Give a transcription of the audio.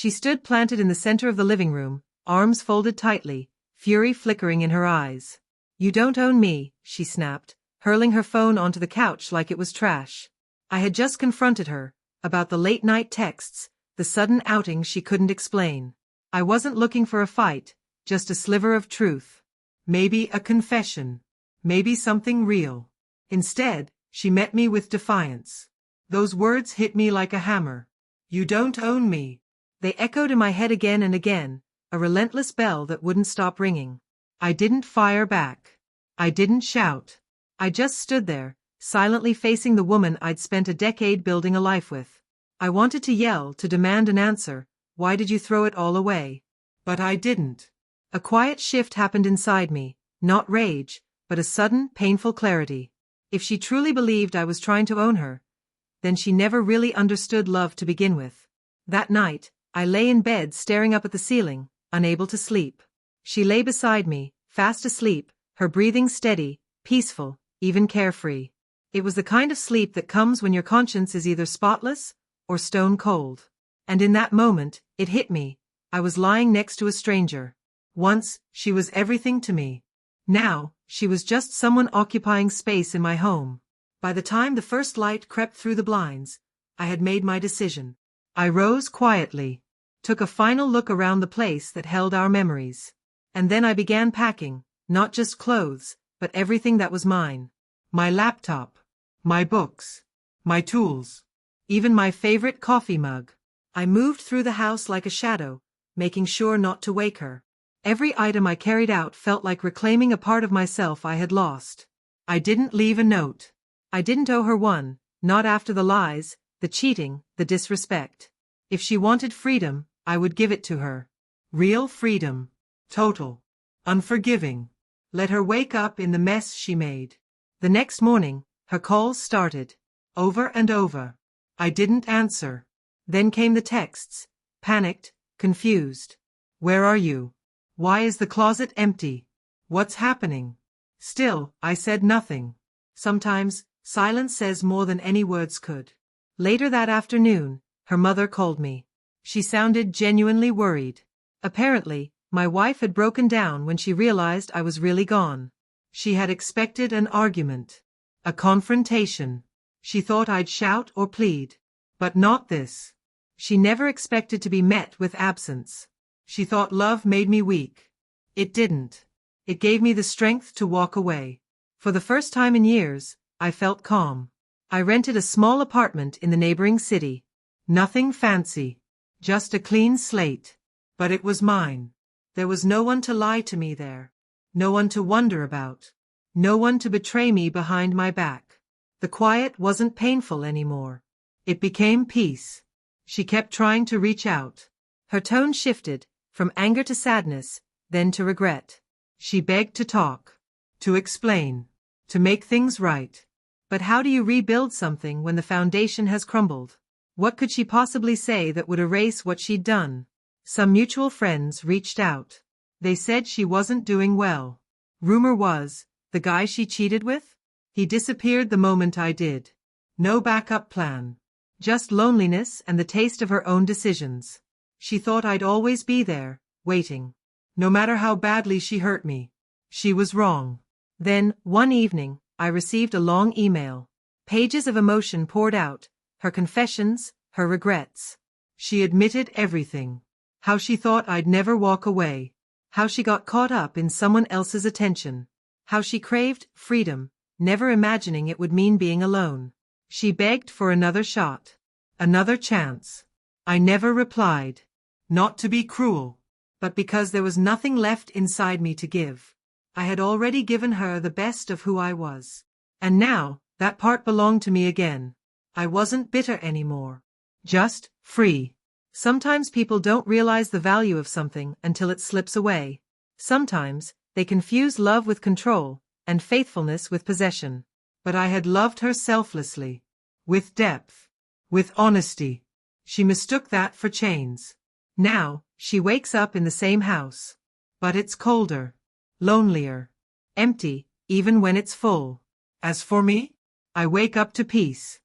She stood planted in the center of the living room, arms folded tightly, fury flickering in her eyes. "You don't own me," she snapped, hurling her phone onto the couch like it was trash. I had just confronted her about the late-night texts, the sudden outing she couldn't explain. I wasn't looking for a fight, just a sliver of truth. Maybe a confession. Maybe something real. Instead, she met me with defiance. Those words hit me like a hammer. "You don't own me." They echoed in my head again and again, a relentless bell that wouldn't stop ringing. I didn't fire back. I didn't shout. I just stood there, silently facing the woman I'd spent a decade building a life with. I wanted to yell, to demand an answer. Why did you throw it all away? But I didn't. A quiet shift happened inside me, not rage, but a sudden, painful clarity. If she truly believed I was trying to own her, then she never really understood love to begin with. That night, I lay in bed staring up at the ceiling, unable to sleep. She lay beside me, fast asleep, her breathing steady, peaceful, even carefree. It was the kind of sleep that comes when your conscience is either spotless or stone cold. And in that moment, it hit me. I was lying next to a stranger. Once, she was everything to me. Now, she was just someone occupying space in my home. By the time the first light crept through the blinds, I had made my decision. I rose quietly, took a final look around the place that held our memories. And then I began packing, not just clothes, but everything that was mine. My laptop, my books, my tools, even my favorite coffee mug. I moved through the house like a shadow, making sure not to wake her. Every item I carried out felt like reclaiming a part of myself I had lost. I didn't leave a note. I didn't owe her one, not after the lies, the cheating, the disrespect. If she wanted freedom, I would give it to her. Real freedom. Total. Unforgiving. Let her wake up in the mess she made. The next morning, her calls started. Over and over. I didn't answer. Then came the texts. Panicked, confused. "Where are you? Why is the closet empty? What's happening?" Still, I said nothing. Sometimes, silence says more than any words could. Later that afternoon, her mother called me. She sounded genuinely worried. Apparently, my wife had broken down when she realized I was really gone. She had expected an argument. A confrontation. She thought I'd shout or plead. But not this. She never expected to be met with absence. She thought love made me weak. It didn't. It gave me the strength to walk away. For the first time in years, I felt calm. I rented a small apartment in the neighboring city. Nothing fancy. Just a clean slate. But it was mine. There was no one to lie to me there. No one to wonder about. No one to betray me behind my back. The quiet wasn't painful anymore. It became peace. She kept trying to reach out. Her tone shifted, from anger to sadness, then to regret. She begged to talk. To explain. To make things right. But how do you rebuild something when the foundation has crumbled? What could she possibly say that would erase what she'd done? Some mutual friends reached out. They said she wasn't doing well. Rumor was, the guy she cheated with? He disappeared the moment I did. No backup plan. Just loneliness and the taste of her own decisions. She thought I'd always be there, waiting. No matter how badly she hurt me. She was wrong. Then, one evening, I received a long email. Pages of emotion poured out, her confessions, her regrets. She admitted everything. How she thought I'd never walk away. How she got caught up in someone else's attention. How she craved freedom, never imagining it would mean being alone. She begged for another shot. Another chance. I never replied. Not to be cruel, but because there was nothing left inside me to give. I had already given her the best of who I was. And now, that part belonged to me again. I wasn't bitter anymore. Just free. Sometimes people don't realize the value of something until it slips away. Sometimes, they confuse love with control, and faithfulness with possession. But I had loved her selflessly. With depth. With honesty. She mistook that for chains. Now, she wakes up in the same house. But it's colder. Lonelier. Empty, even when it's full. As for me, I wake up to peace.